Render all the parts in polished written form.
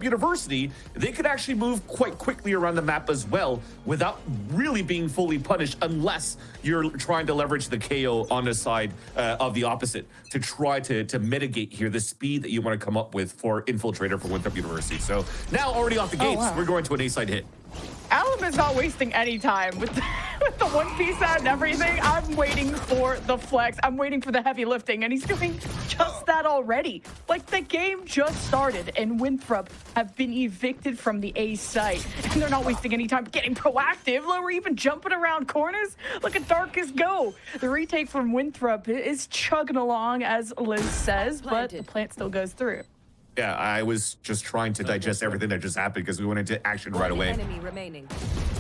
University, they could actually move quite quickly around the map as well without really being fully punished unless you're trying to leverage the KO on the side of the opposite to try to mitigate here the speed that you want to come up with for Infiltrator for Winthrop University. So now already off the gates, we're going to an A-side hit. Alum is not wasting any time with the one piece out and everything. I'm waiting for the flex. I'm waiting for the heavy lifting, and he's doing just that already. Like, the game just started, and Winthrop have been evicted from the A site, and they're not wasting any time getting proactive. Or even jumping around corners. Look at Darkest go. The retake from Winthrop is chugging along, as Liz says, but the plant still goes through. Yeah, I was just trying to digest everything that just happened because we went into action right away.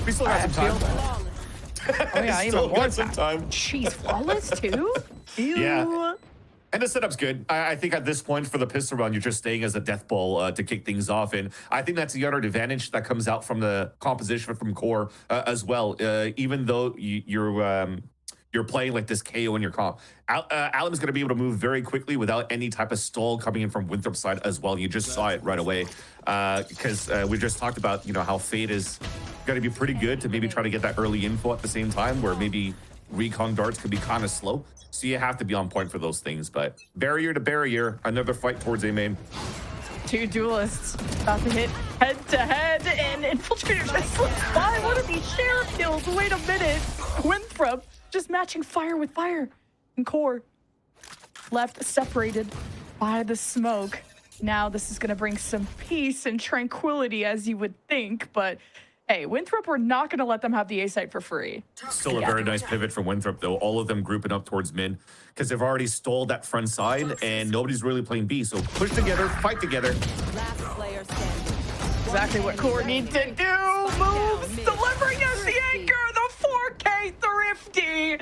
We still got some time. Oh yeah, still even got some time. Jeez, flawless too? Ew. Yeah. And the setup's good. I think at this point for the pistol round, you're just staying as a death ball to kick things off. And I think that's the other advantage that comes out from the composition from Core as well. Even though you're playing like this KO in your comp. Alum's going to be able to move very quickly without any type of stall coming in from Winthrop's side as well. You just saw it right away because we just talked about, you know, how Fade is going to be pretty good to maybe try to get that early info at the same time where maybe recon darts could be kind of slow. So you have to be on point for those things. But barrier to barrier, another fight towards A main. Two duelists about to hit head to head, and Infiltrator just slips by one of these sheriff kills. Wait a minute. Winthrop just matching fire with fire. And Core left separated by the smoke. Now this is going to bring some peace and tranquility, as you would think. But hey, Winthrop, we're not going to let them have the A site for free. Still a very nice pivot from Winthrop, though. All of them grouping up towards mid because they've already stalled that front side and nobody's really playing B. So push together, fight together. Exactly what Core needs to do. Moves, delivering us the anchor, the 4K thrifty.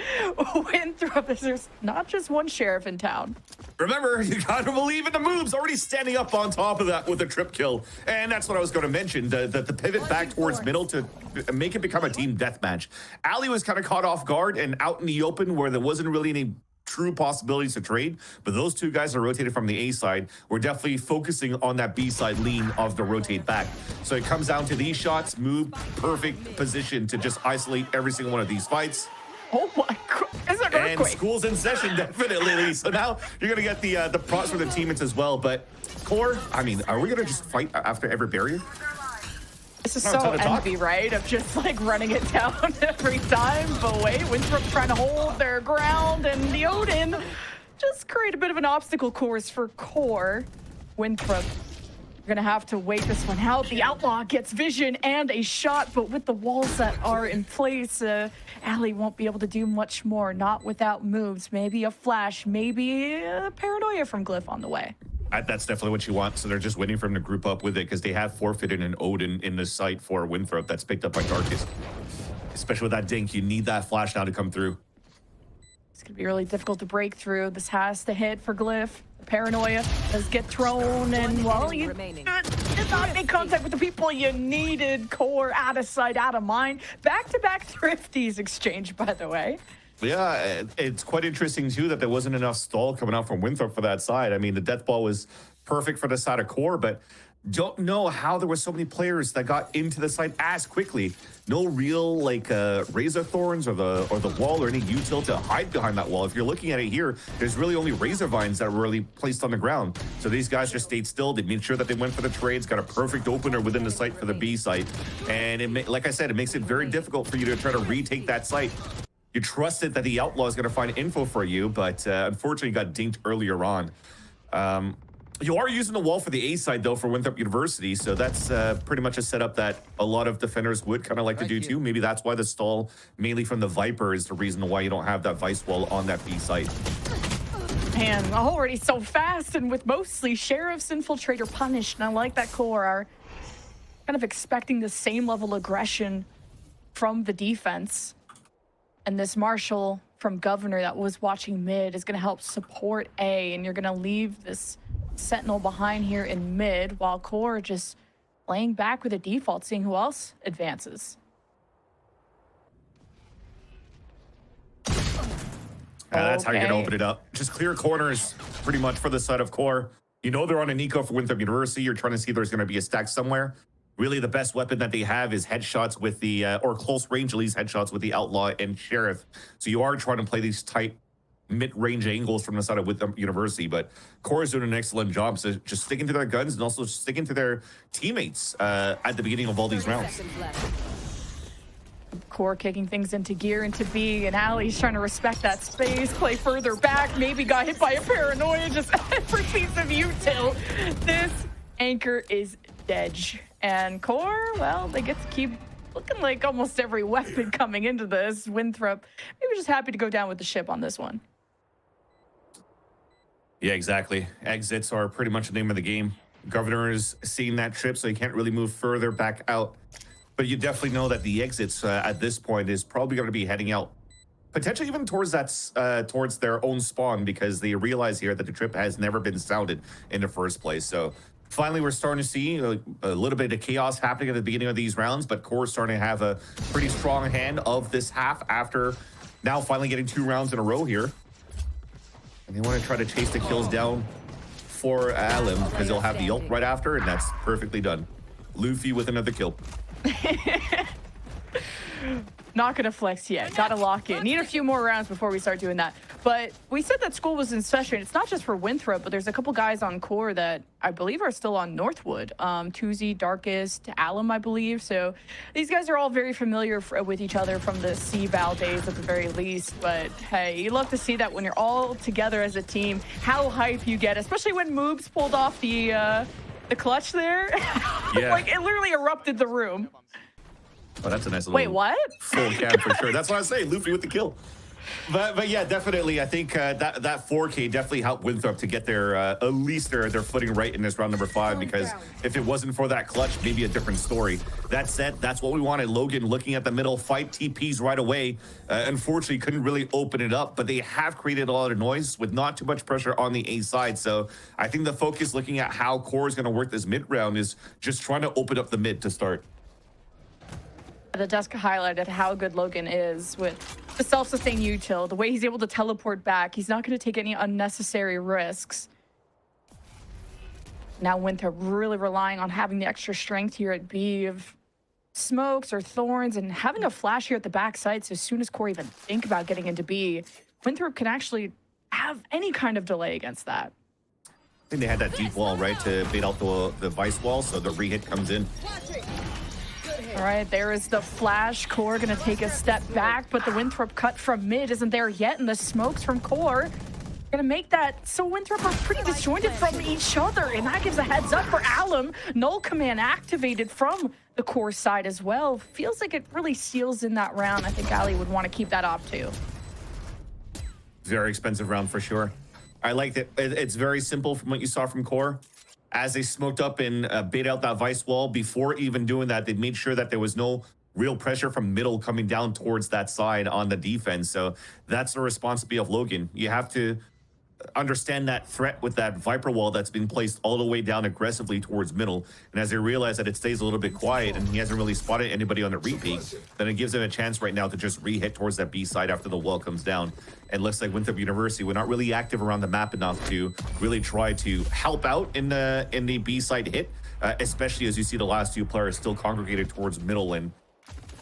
Winthrop, there's not just one sheriff in town. Remember, you gotta believe in the moves. Already standing up on top of that with a trip kill. And that's what I was going to mention, the pivot back towards middle to make it become a team deathmatch. Ali was kind of caught off guard and out in the open where there wasn't really any true possibilities to trade, but those two guys are rotated from the A side. We're definitely focusing on that B side lean of the rotate back. So it comes down to these shots, move, perfect position to just isolate every single one of these fights. Oh my God, is it and school's in session, definitely. So now you're gonna get the props for the teammates as well. But Core, I mean, are we gonna just fight after every barrier? This is so envy, right? Of just like running it down every time. But wait, Winthrop trying to hold their ground, and the Odin just create a bit of an obstacle course for Core. Winthrop, you're gonna have to wait this one out. The Outlaw gets vision and a shot, but with the walls that are in place, Ali won't be able to do much more. Not without moves. Maybe a flash, maybe a paranoia from Glyph on the way. That's definitely what you want. So they're just waiting for him to group up with it because they have forfeited an Odin in the site for Winthrop that's picked up by Darkest. Especially with that dink, you need that flash now to come through. It's going to be really difficult to break through. This has to hit for Glyph. The paranoia does get thrown, and well, you did not make contact with the people you needed. Core out of sight, out of mind. Back-to-back thrifties exchange, by the way. Yeah, it's quite interesting, too, that there wasn't enough stall coming out from Winthrop for that side. I mean, the death ball was perfect for the side of Core, but don't know how there were so many players that got into the site as quickly. No real, like, Razor Thorns or the wall or any util to hide behind that wall. If you're looking at it here, there's really only Razor Vines that were really placed on the ground. So these guys just stayed still. They made sure that they went for the trades, got a perfect opener within the site for the B site. And like I said, it makes it very difficult for you to try to retake that site. You trusted that the Outlaw is going to find info for you, but unfortunately got dinked earlier on. You are using the wall for the A side, though, for Winthrop University, so that's pretty much a setup that a lot of defenders would kind of like to do, too. Maybe that's why the stall, mainly from the Viper, is the reason why you don't have that Vice wall on that B site. Man, already so fast, and with mostly Sheriff's Infiltrator punished, and I like that Core are kind of expecting the same level of aggression from the defense. And this Marshal from Governor that was watching mid is going to help support A, and you're going to leave this Sentinel behind here in mid while Core just playing back with a default, seeing who else advances. That's how you're going to open it up. Just clear corners pretty much for the side of Core. You know they're on an eco for Winthrop University. You're trying to see if there's going to be a stack somewhere. Really, the best weapon that they have is headshots with the, or close range at least, headshots with the Outlaw and Sheriff. So you are trying to play these tight mid-range angles from the side of Winthrop University, but Core is doing an excellent job, so just sticking to their guns and also sticking to their teammates at the beginning of all these rounds. Core kicking things into gear, into B, and Allie's trying to respect that space, play further back, maybe got hit by a paranoia, just every piece of util. This anchor is dead. And Core, well, they get to keep looking like almost every weapon coming into this. Winthrop, maybe just happy to go down with the ship on this one. Yeah, exactly. Exits are pretty much the name of the game. Governor is seeing that trip, so he can't really move further back out. But you definitely know that the exits at this point is probably going to be heading out, potentially even towards that towards their own spawn, because they realize here that the trip has never been sounded in the first place. So finally, we're starting to see a little bit of chaos happening at the beginning of these rounds, but Core is starting to have a pretty strong hand of this half after now finally getting 2 rounds in a row here. And they want to try to chase the kills down for Alim because they'll have the ult right after, and that's perfectly done. Luffy with another kill. Not gonna flex yet. Gotta lock in. Need a few more rounds before we start doing that. But we said that school was in session. It's not just for Winthrop, but there's a couple guys on Core that I believe are still on Northwood. Tuzi, Darkest, Alum, I believe. So these guys are all very familiar with each other from the C-Val days at the very least. But hey, you love to see that when you're all together as a team, how hype you get, especially when Moobs pulled off the clutch there. Yeah. Like it literally erupted the room. Oh, that's a nice little Wait, what? full cam for sure. That's what I say, Luffy with the kill. But yeah, definitely. I think that 4K definitely helped Winthrop to get their at least their footing right in this round number 5. Because if it wasn't for that clutch, maybe a different story. That said, that's what we wanted. Logan looking at the middle, fight TPs right away. Unfortunately, couldn't really open it up, but they have created a lot of noise with not too much pressure on the A side. So I think the focus, looking at how Core is going to work this mid round, is just trying to open up the mid to start. The desk highlighted how good Logan is with the self-sustained util, the way he's able to teleport back. He's not going to take any unnecessary risks. Now Winthrop really relying on having the extra strength here at B of smokes or thorns and having a flash here at the backside. So as soon as Core even think about getting into B, Winthrop can actually have any kind of delay against that. I think they had that deep wall, right, to bait out the vice wall, so the re-hit comes in. All right, there is the flash. Core gonna take a step back, but the Winthrop cut from mid isn't there yet, and the smokes from Core gonna make that so Winthrop are pretty disjointed from each other, and that gives a heads up for Alum. Null command activated from the Core side as well. Feels like it really seals in that round. I think Ali would want to keep that off too. Very expensive round for sure. I liked it. It's very simple from what you saw from Core. As they smoked up and bait out that vice wall, before even doing that, they made sure that there was no real pressure from middle coming down towards that side on the defense. So that's the responsibility of Logan. You have to understand that threat with that Viper wall that's being placed all the way down aggressively towards middle. And as they realize that it stays a little bit quiet and he hasn't really spotted anybody on the repeat, then it gives him a chance right now to just re-hit towards that B side after the wall comes down. And looks like Winthrop University, we're not really active around the map enough to really try to help out in the B side hit, especially as you see the last 2 players still congregated towards middle and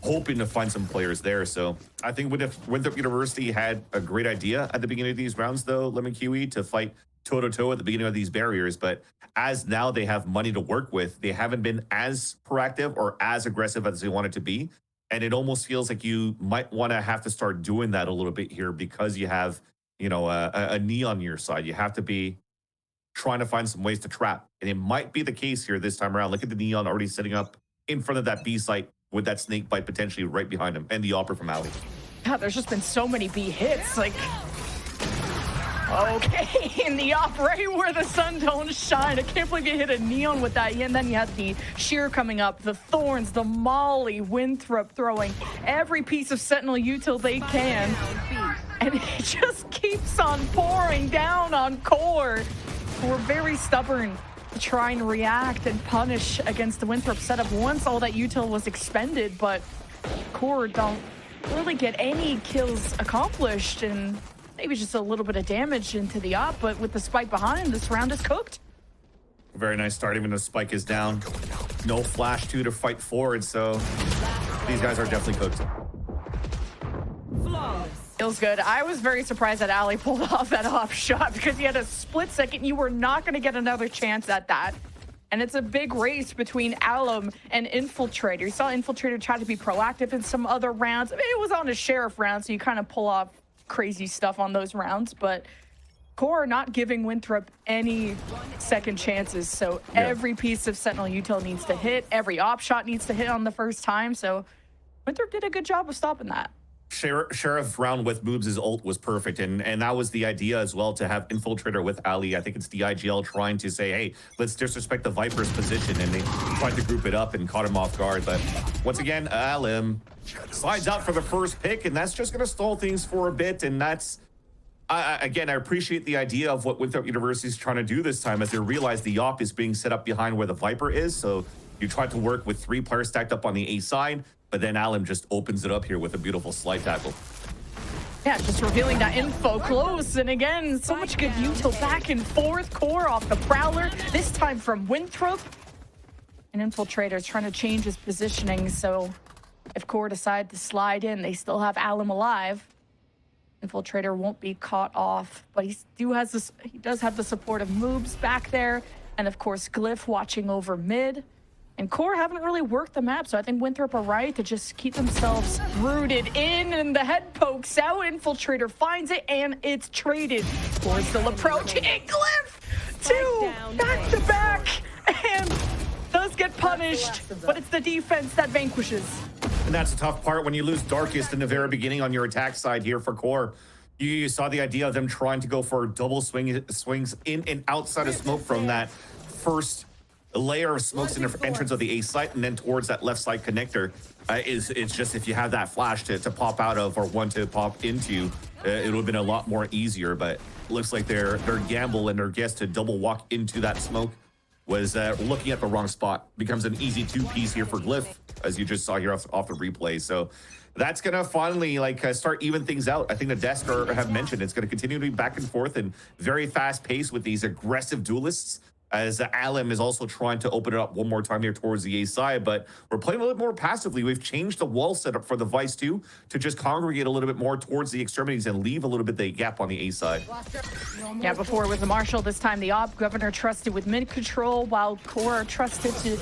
hoping to find some players there. So I think Winthrop University had a great idea at the beginning of these rounds, though, Lemon QE, to fight toe-to-toe at the beginning of these barriers. But as now they have money to work with, they haven't been as proactive or as aggressive as they wanted to be. And it almost feels like you might want to have to start doing that a little bit here because you have, you know, a knee on your side. You have to be trying to find some ways to trap. And it might be the case here this time around. Look at the Neon already setting up in front of that B site with that snake bite potentially right behind him and the Opera from Ali. God, there's just been so many B hits. Like, okay, in the op right where the sun don't shine. I can't believe you hit a Neon with that. And then you had the Sheer coming up, the Thorns, the Molly, Winthrop throwing every piece of Sentinel util they can. And it just keeps on pouring down on Core. We're very stubborn to try and react and punish against the Winthrop setup once all that util was expended, but Core don't really get any kills accomplished and maybe just a little bit of damage into the op, but with the spike behind, this round is cooked. Very nice start, even though Spike is down. No flash to fight forward, so these guys are definitely cooked. Feels good. I was very surprised that Ali pulled off that off shot because he had a split second. You were not going to get another chance at that. And it's a big race between Alum and Infiltrator. You saw Infiltrator try to be proactive in some other rounds. I mean, it was on a Sheriff round, so you kind of pull off crazy stuff on those rounds. But QOR not giving Winthrop any second chances. So every piece of Sentinel util needs to hit. Every op shot needs to hit on the first time. So Winthrop did a good job of stopping that. Sheriff round with Moobs' ult was perfect, and that was the idea as well, to have Infiltrator with Ali. I think it's the IGL trying to say, hey, let's disrespect the Viper's position, and they tried to group it up and caught him off guard. But once again, Alim slides out for the first pick, and that's just going to stall things for a bit. And that's, again, I appreciate the idea of what Winthrop University is trying to do this time, as they realize the op is being set up behind where the Viper is. So you try to work with 3 players stacked up on the A side, but then Alim just opens it up here with a beautiful slide tackle. Yeah, just revealing that info close. And again, so much good util back and forth. QOR off the Prowler, this time from Winthrop. And Infiltrator's trying to change his positioning, so if QOR decide to slide in, they still have Alim alive. Infiltrator won't be caught off, but he does have the support of Moobs back there. And of course, Glyph watching over mid. And QOR haven't really worked the map, so I think Winthrop are right to just keep themselves rooted in, and the head pokes out. Infiltrator finds it, and it's traded. QOR still approaching it. Glyph, 2 back-to-back, and does get punished, but it's the defense that vanquishes. And that's the tough part when you lose Darkest in the very beginning on your attack side here for QOR. You saw the idea of them trying to go for double swings in and outside of smoke from that first layer of smokes in the entrance of the A site, and then towards that left side connector. It's just, if you have that flash to pop out of, or one to pop into, it would have been a lot more easier. But looks like their gamble and their guess to double walk into that smoke was looking at the wrong spot. Becomes an easy 2-piece here for Glyph, as you just saw here off the replay. So that's gonna finally start even things out. I think the desk have mentioned it's gonna continue to be back and forth and very fast paced with these aggressive duelists, as Alim is also trying to open it up one more time here towards the A side. But we're playing a little bit more passively. We've changed the wall setup for the Vice too, to just congregate a little bit more towards the extremities and leave a little bit of the gap on the A side. Yeah, before it was the Marshal, this time the Op Governor trusted with mid control, while QOR trusted to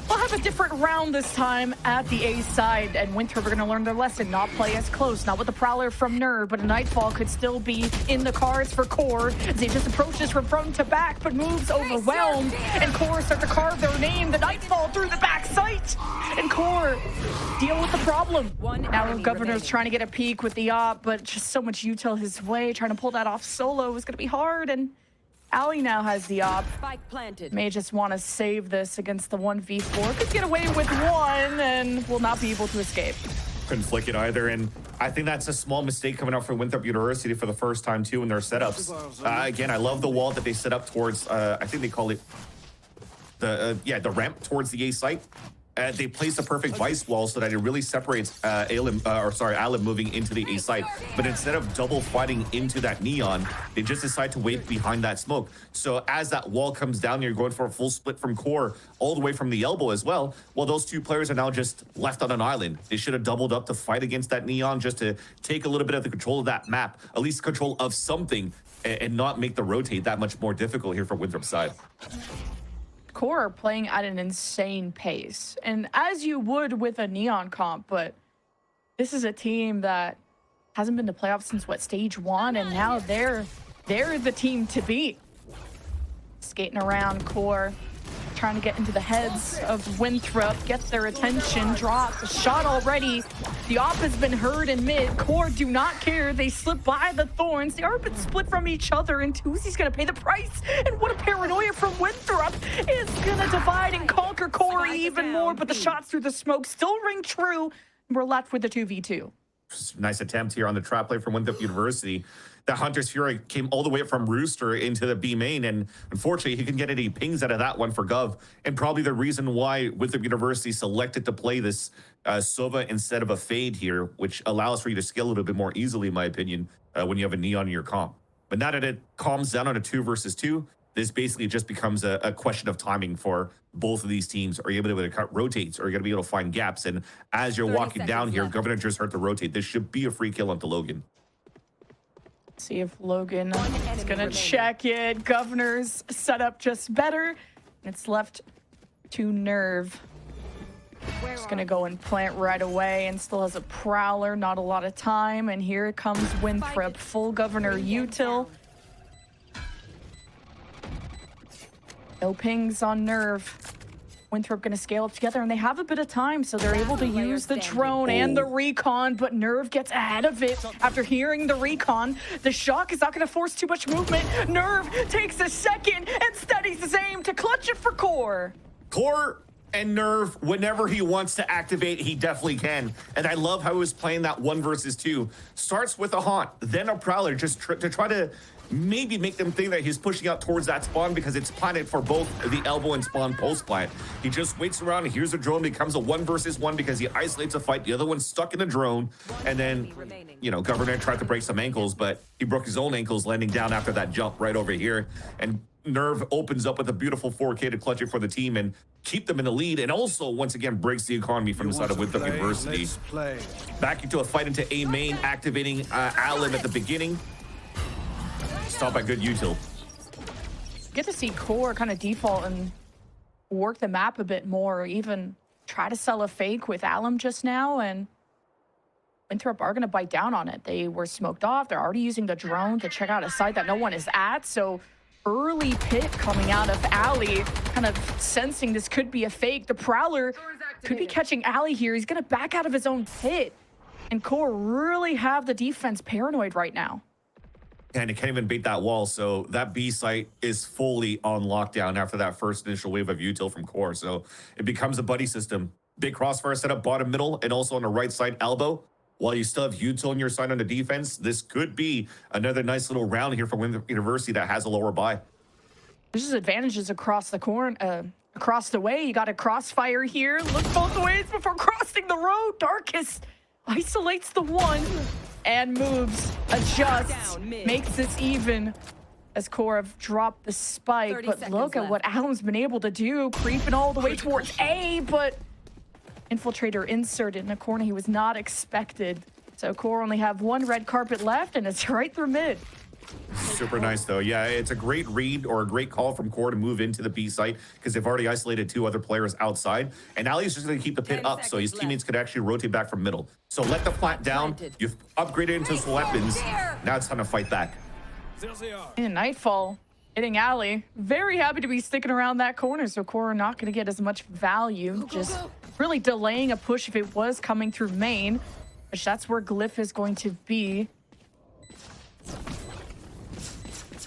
have a different round this time at the A side. And Winthrop are going to learn their lesson, not play as close, not with the Prowler from Nerd, but a Nightfall could still be in the cards for QOR, as they just approach this from front to back, but moves overwhelmed. And QOR start to carve their name. The Nightfall through the back sight, and QOR deal with the problem. Now Governor's trying to get a peek with the op, but just so much util his way. Trying to pull that off solo is going to be hard, and Ali now has the op. May just want to save this against the 1v4. Could get away with one and will not be able to escape. Couldn't flick it either, and I think that's a small mistake coming out from Winthrop University for the first time too in their setups. Again, I love the wall that they set up towards, I think they call it the ramp towards the A site. They placed a perfect vice wall so that it really separates Alim moving into the A site. But instead of double fighting into that neon, they just decide to wait behind that smoke. So as that wall comes down, you're going for a full split from QOR all the way from the elbow as well. Well, those 2 players are now just left on an island. They should have doubled up to fight against that neon, just to take a little bit of the control of that map, at least control of something, and not make the rotate that much more difficult here for Winthrop's side. QOR playing at an insane pace, and as you would with a Neon comp, but this is a team that hasn't been to playoffs since stage 1, and now they're the team to beat. Skating around, QOR trying to get into the heads of Winthrop, get their attention, drop the shot already. The op has been heard in mid. QOR do not care. They slip by the thorns. They are been split from each other, and Tuzi's gonna pay the price. And what a paranoia from Winthrop is gonna divide and conquer QOR even more, but the shots through the smoke still ring true. We're left with the 2v2. Nice attempt here on the trap play from Winthrop University. The Hunter's Fury came all the way up from Rooster into the B main, and unfortunately, he couldn't get any pings out of that one for Gov. And probably the reason why Winthrop University selected to play this Sova instead of a Fade here, which allows for you to scale a little bit more easily, in my opinion, when you have a Neon in your comp. But now that it calms down on a 2 versus 2, this basically just becomes a question of timing for both of these teams. Are you able to cut rotates? Or are you going to be able to find gaps? And as you're walking down here, Governor just hurt the rotate. This should be a free kill onto Logan. See if Logan is going to check it. Governor's set up just better. It's left to Nerve. Just going to go and plant right away and still has a Prowler. Not a lot of time. And here comes Winthrop. Full Governor util. No pings on Nerve. Winthrop going to scale up together, and they have a bit of time, so they're able to use the drone and the recon, but Nerve gets ahead of it after hearing the recon. The shock is not going to force too much movement. Nerve takes a second and steadies his aim to clutch it for QOR. QOR and Nerve, whenever he wants to activate, he definitely can. And I love how he was playing that 1 versus 2. Starts with a Haunt, then a Prowler, just to try to maybe make them think that he's pushing out towards that spawn because it's planted for both the elbow and spawn post plant. He just waits around, and here's a drone, becomes a 1 versus 1 because he isolates a fight. The other one's stuck in the drone, and then, you know, Governor tried to break some ankles, but he broke his own ankles landing down after that jump right over here. And Nerve opens up with a beautiful 4K to clutch it for the team and keep them in the lead, and also once again breaks the economy from the side of Winthrop University. Back into a fight into A main, activating Alan at the beginning. Stop by good util. Get to see QOR kind of default and work the map a bit more, or even try to sell a fake with Alum just now, and Winthrop are going to bite down on it. They were smoked off. They're already using the drone to check out a site that no one is at, so early pick coming out of Ali, kind of sensing this could be a fake. The Prowler could be catching Ali here. He's going to back out of his own pit, and QOR really have the defense paranoid right now. And it can't even bait that wall, so that B site is fully on lockdown after that first initial wave of util from QOR. So it becomes a buddy system. Big crossfire setup, bottom, middle, and also on the right side, elbow. While you still have util on your side on the defense, this could be another nice little round here for Winthrop University that has a lower buy. There's just advantages across the way. You got a crossfire here. Look both ways before crossing the road. Darkest isolates the one and moves, adjusts, makes this even as QOR have dropped the spike. But look at what Alum's been able to do, creeping all the way towards A, but Infiltrator inserted in a corner he was not expected. So QOR only have 1 red carpet left, and it's right through mid. Super nice, though. Yeah, it's a great read or a great call from QOR to move into the B site because they've already isolated 2 other players outside. And Ali's just going to keep the pit up so his teammates could actually rotate back from middle. So let the plant down. You've upgraded into some weapons. Now it's time to fight back. And Nightfall hitting Ali. Very happy to be sticking around that corner, so QOR are not going to get as much value. Just really delaying a push if it was coming through main, which that's where Glyph is going to be.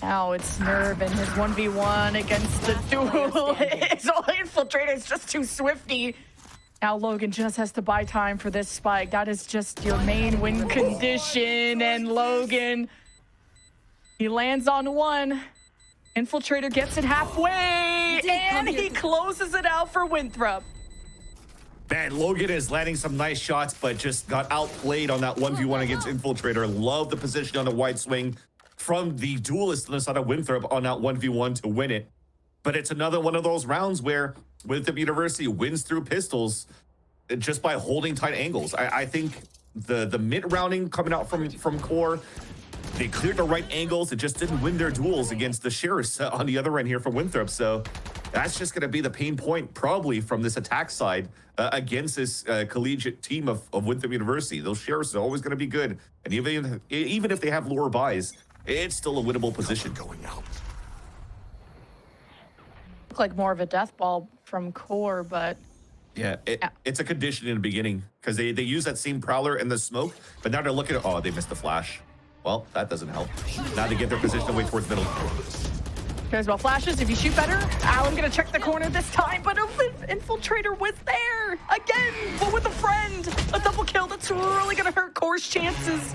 Now it's Nerve and his 1v1 against the duel. His Infiltrator is just too swifty. Now Logan just has to buy time for this spike. That is just your main win condition. And Logan, he lands on 1. Infiltrator gets it halfway, and he closes it out for Winthrop. Man, Logan is landing some nice shots, but just got outplayed on that 1v1 against Infiltrator. Love the position on the wide swing from the duelist on the side of Winthrop on that 1v1 to win it. But it's another one of those rounds where Winthrop University wins through pistols just by holding tight angles. I think the mid-rounding coming out from QOR, they cleared the right angles. It just didn't win their duels against the Sheriffs on the other end here for Winthrop. So that's just going to be the pain point probably from this attack side against this collegiate team of Winthrop University. Those Sheriffs are always going to be good. And even if they have lower buys, it's still a winnable position going out. Look like more of a death ball from QOR, but yeah, it's a condition in the beginning because they use that same Prowler and the smoke, but now they're looking at, oh, they missed the flash. Well, that doesn't help. Now they get their position away towards middle. Cares about flashes. If you shoot better, Alan gonna check the corner this time, but Infiltrator was there again, but with a friend. A double kill that's really gonna hurt QOR's chances.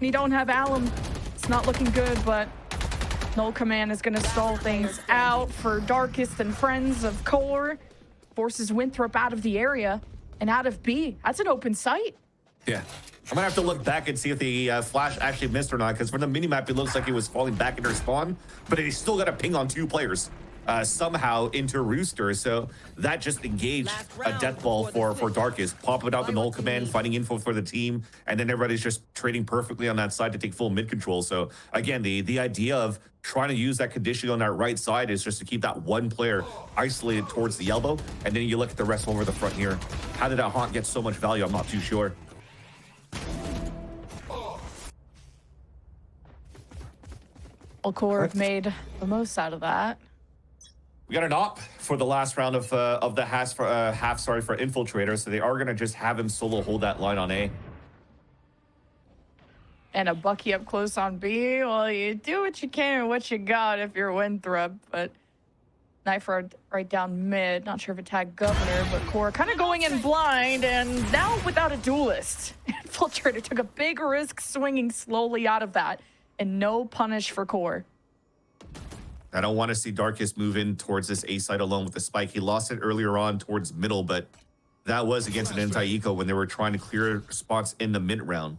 You don't have Alan. It's not looking good, but Null Command is gonna stall things out for Darkest and friends of QOR. Forces Winthrop out of the area and out of B. That's an open site. Yeah. I'm gonna have to look back and see if the flash actually missed or not, because from the minimap, it looks like he was falling back into spawn, but he still got a ping on 2 players somehow into Rooster. So that just engaged a death ball for Darkest, popping out the null command, finding info for the team, and then everybody's just trading perfectly on that side to take full mid control. So again, the idea of trying to use that conditioning on that right side is just to keep that one player isolated towards the elbow, and then you look at the rest over the front here. How did that haunt get so much value? I'm not too sure. Well, QOR have made the most out of that. We got an op for the last round of the half for Infiltrator, so they are going to just have him solo hold that line on A. And a Bucky up close on B. Well, you do what you can and what you got if you're Winthrop, but knife right down mid. Not sure if it tagged Governor, but QOR kind of going in blind, and now without a duelist. Infiltrator took a big risk swinging slowly out of that, and no punish for QOR. I don't want to see Darkest move in towards this A side alone with the spike. He lost it earlier on towards middle, but that was against an anti-eco when they were trying to clear spots in the mid round.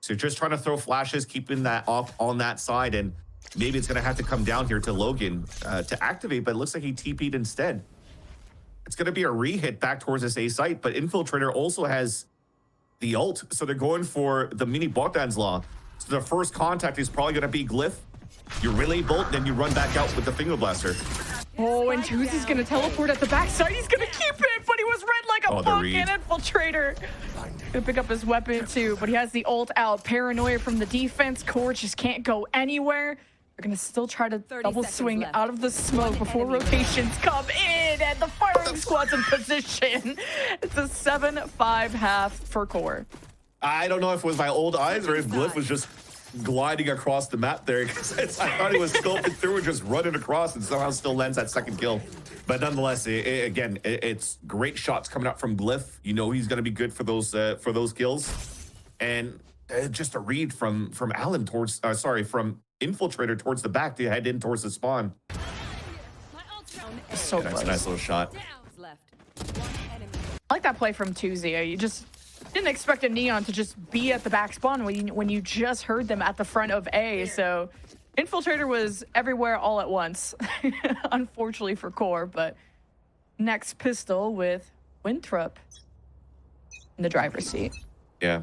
So just trying to throw flashes, keeping that off on that side, and maybe it's going to have to come down here to Logan to activate, but it looks like he TP'd instead. It's going to be a re-hit back towards this A site, but Infiltrator also has the ult, so they're going for the mini Bogdan's Law. So the first contact is probably going to be Glyph. You relay bolt, then you run back out with the Finger Blaster. Oh, and Tuzi's going to teleport at the backside. He's going to keep it, but he was read like a punk and Infiltrator. Gonna pick up his weapon too, but he has the ult out. Paranoia from the defense. QOR just can't go anywhere. They're going to still try to double swing out of the smoke before rotations come in, and the firing squad's in position. It's a 7-5 half for QOR. I don't know if it was my old eyes or if Glyph was just gliding across the map there, because I thought he was scoping through and just running across and somehow still lands that second kill. But nonetheless, it's great shots coming out from Glyph. You know he's going to be good for those kills. And just a read from Alan towards, from Infiltrator towards the back to head in towards the spawn. So close. Nice little shot. I like that play from Tuzi. You just didn't expect a Neon to just be at the back spawn when you just heard them at the front of A. So Infiltrator was everywhere all at once, unfortunately for QOR. But next pistol with Winthrop in the driver's seat. Yeah.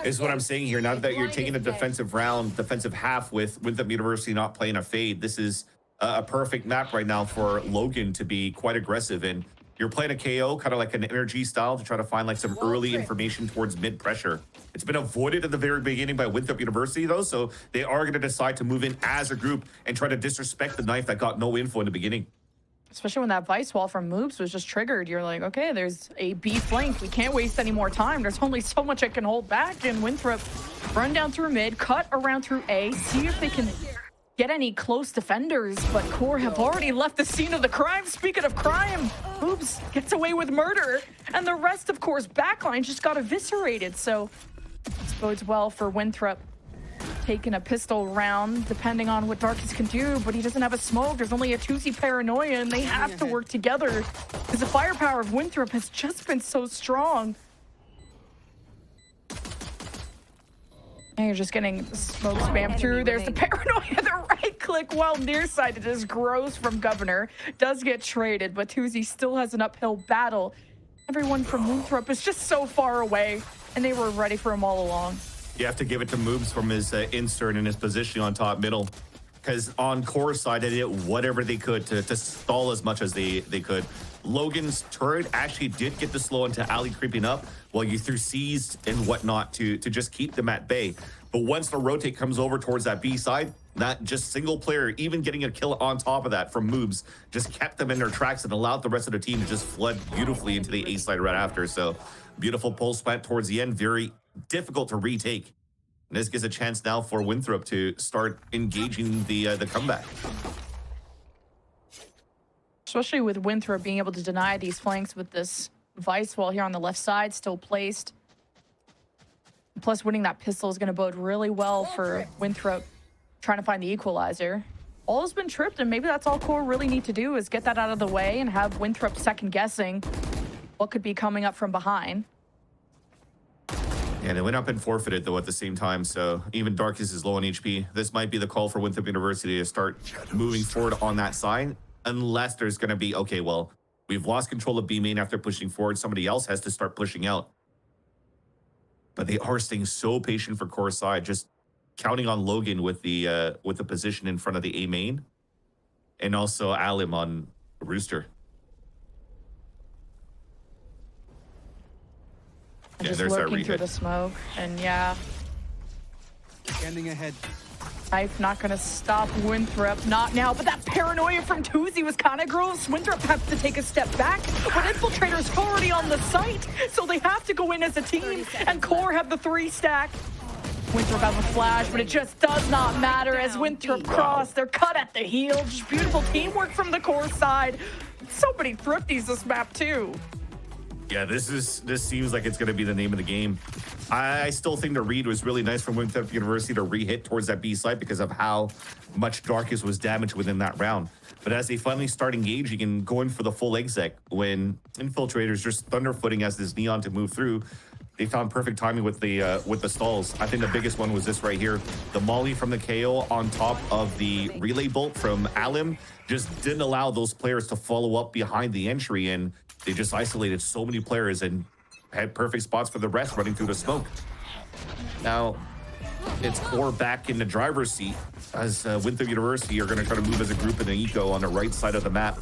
Is what I'm saying here. Now that you're taking a defensive half with Winthrop University not playing a fade, this is a perfect map right now for Logan to be quite aggressive. And you're playing a KO, kind of like an energy style, to try to find like some early information towards mid pressure. It's been avoided at the very beginning by Winthrop University though, so they are going to decide to move in as a group and try to disrespect the knife that got no info in the beginning. Especially when that Vice Wall from Moobs was just triggered. You're like, okay, there's a B flank. We can't waste any more time. There's only so much I can hold back. And Winthrop run down through mid, cut around through A, see if they can get any close defenders. But QOR have already left the scene of the crime. Speaking of crime, Moobs gets away with murder. And the rest of QOR's backline just got eviscerated. So this bodes well for Winthrop taking a pistol round, depending on what Darkest can do, but he doesn't have a smoke. There's only a Tuzi Paranoia, and they have to work together because the firepower of Winthrop has just been so strong. And you're just getting smoke spam through. There's the Paranoia, the right click while near side. It is gross from Governor. Does get traded, but Tuzi still has an uphill battle. Everyone from Winthrop is just so far away, and they were ready for him all along. You have to give it to Moobs from his insert and his positioning on top middle, because on QOR's side, they did whatever they could to stall as much as they could. Logan's turret actually did get the slow into alley creeping up while you threw C's and whatnot to just keep them at bay. But once the rotate comes over towards that B side, that just single player, even getting a kill on top of that from Moobs, just kept them in their tracks and allowed the rest of the team to just flood beautifully into the A side right after. So beautiful pulse plant towards the end, very difficult to retake. And this gives a chance now for Winthrop to start engaging the comeback. Especially with Winthrop being able to deny these flanks with this Vice Wall here on the left side, still placed. Plus, winning that pistol is going to bode really well for Winthrop trying to find the equalizer. All has been tripped, and maybe that's all QOR really need to do is get that out of the way and have Winthrop second guessing what could be coming up from behind. Yeah, they went up and forfeited, though, at the same time. So even Darkus is low on HP. This might be the call for Winthrop University to start moving forward on that side, unless there's going to be, okay, well, we've lost control of B main after pushing forward. Somebody else has to start pushing out. But they are staying so patient for core side, just counting on Logan with the position in front of the A main, and also Alim on Rooster. And just lurking through the smoke, and yeah. Standing ahead. Knife not gonna stop Winthrop, not now, but that paranoia from Tuzi was kind of gross. Winthrop has to take a step back, but Infiltrator's already on the site, so they have to go in as a team, and Core have the 3 stack. Winthrop has a flash, but it just does not matter as Winthrop cross. They're cut at the heel. Just beautiful teamwork from the Core side. So many thrifties this map too. Yeah, this seems like it's going to be the name of the game. I still think the read was really nice from Winthrop University to re-hit towards that B site because of how much Darkus was damaged within that round. But as they finally start engaging and going for the full exec, when Infiltrators just thunderfooting as this Neon to move through, they found perfect timing with the stalls. I think the biggest one was this right here. The molly from the KO on top of the relay bolt from Alim just didn't allow those players to follow up behind the entry, and they just isolated so many players and had perfect spots for the rest running through the smoke. Now, it's Core back in the driver's seat as Winthrop University are going to try to move as a group in the eco on the right side of the map,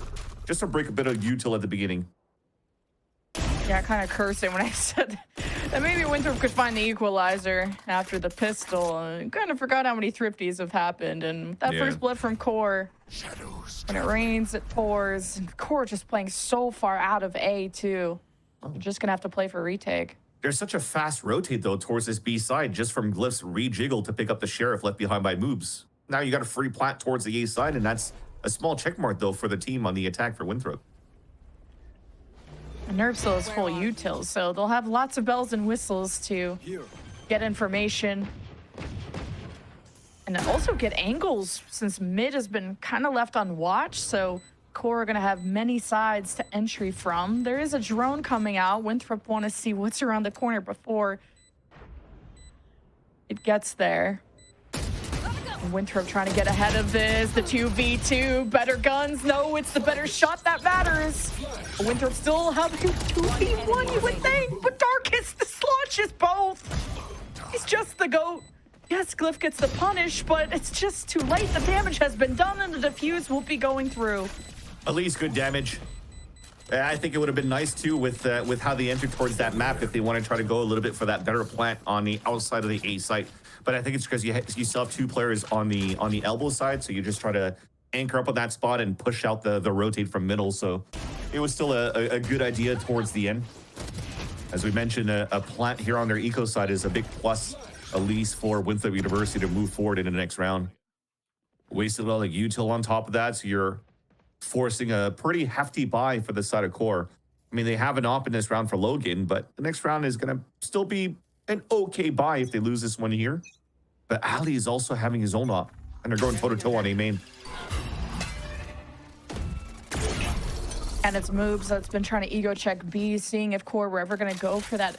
just to break a bit of util at the beginning. Yeah, kind of cursing when I said that maybe Winthrop could find the equalizer after the pistol. And kind of forgot how many thrifties have happened. And that first blood from Core, when it rains, it pours. And Core just playing so far out of A, too. You're just going to have to play for retake. There's such a fast rotate, though, towards this B side, just from Glyph's re-jiggle to pick up the Sheriff left behind by Moobs. Now you got a free plant towards the A side, and that's a small check mark, though, for the team on the attack for Winthrop. Nerve still is full util, so they'll have lots of bells and whistles to get information. And also get angles, since mid has been kind of left on watch, so Core are going to have many sides to entry from. There is a drone coming out. Winthrop want to see what's around the corner before it gets there. Winthrop trying to get ahead of this. The 2v2, better guns. No, it's the better shot that matters. Winthrop still have 2v1, you would think, but Darkus, the launches both. He's just the GOAT. Yes, Glyph gets the punish, but it's just too late. The damage has been done, and the defuse will be going through. At least good damage. I think it would have been nice, too, with how they entered towards that map if they want to try to go a little bit for that better plant on the outside of the A site. But I think it's because you still have 2 players on the elbow side, so you just try to anchor up on that spot and push out the rotate from middle. So it was still a good idea towards the end. As we mentioned, a plant here on their eco side is a big plus, at least for Winthrop University to move forward into the next round. Wasted a lot of util on top of that, so you're forcing a pretty hefty buy for the side of Core. I mean, they have an op in this round for Logan, but the next round is going to still be an okay buy if they lose this one here. But Ali is also having his own op, and they're going toe-to-toe on A main. And it's Moobs that's been trying to ego check B, seeing if Core were ever going to go for that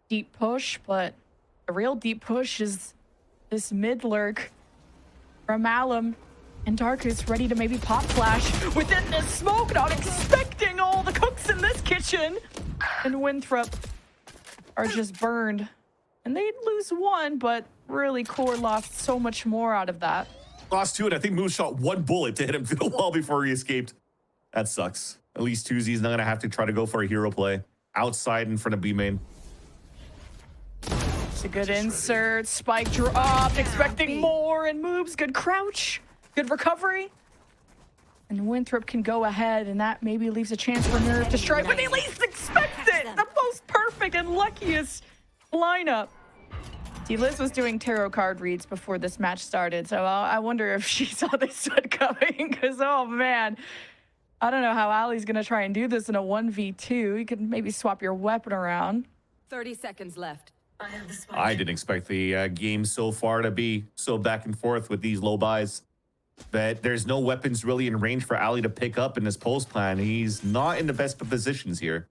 deep push, but the real deep push is this mid lurk from Alim. And Darkus ready to maybe pop flash within this smoke, not expecting all the cooks in this kitchen. And Winthrop are just burned. And they'd lose 1, but really Core lost so much more out of that. Lost 2, and I think Moose shot 1 bullet to hit him through the wall before he escaped. That sucks. At least Tuzi's not going to have to try to go for a hero play outside in front of B main. It's a good insert. Spike dropped, expecting more, and moves. Good crouch. Good recovery. And Winthrop can go ahead, and that maybe leaves a chance for Nerve to strike, but he least expects it! The most perfect and luckiest lineup. D-Liz was doing tarot card reads before this match started, so I wonder if she saw this one coming, because, oh, man. I don't know how Ali's going to try and do this in a 1v2. You could maybe swap your weapon around. 30 seconds left. I didn't expect the game so far to be so back and forth with these low buys. But there's no weapons really in range for Ali to pick up in this post plan. He's not in the best of positions here.